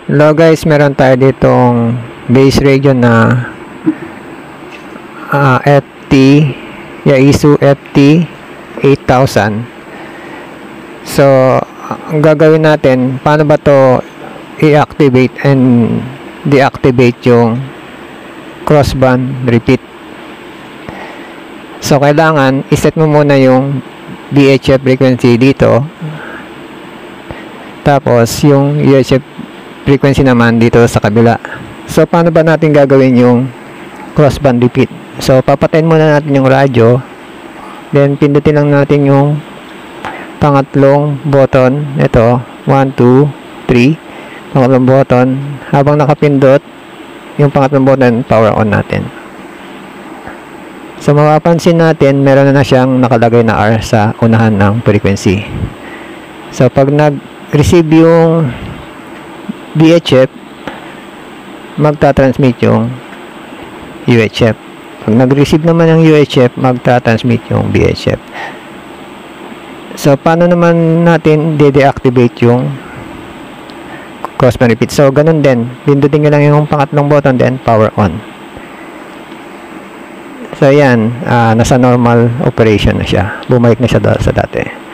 Hello guys, meron tayo ditong base radio na FT Yaesu FT 8000. So ang gagawin natin, paano ba to i-activate and deactivate yung crossband repeat. So kailangan iset mo muna yung VHF frequency dito, tapos yung UHF frequency naman dito sa kabila. So paano ba natin gagawin yung crossband repeat? So papatayin muna natin yung radyo, then pindutin lang natin yung pangatlong button. Ito 1, 2, 3, pangatlong button. Habang nakapindot yung pangatlong button, power on natin. So mapapansin natin meron na siyang nakalagay na R sa unahan ng frequency. So pag nag-receive yung VHF, magta-transmit yung UHF. Pag nag-receive naman ng UHF, magta-transmit yung VHF. So paano naman natin de-deactivate yung crossband repeat? So ganun din, pindutin nyo lang yung pangatlong button, then power on. So yan, nasa normal operation na siya, bumalik na siya sa dati.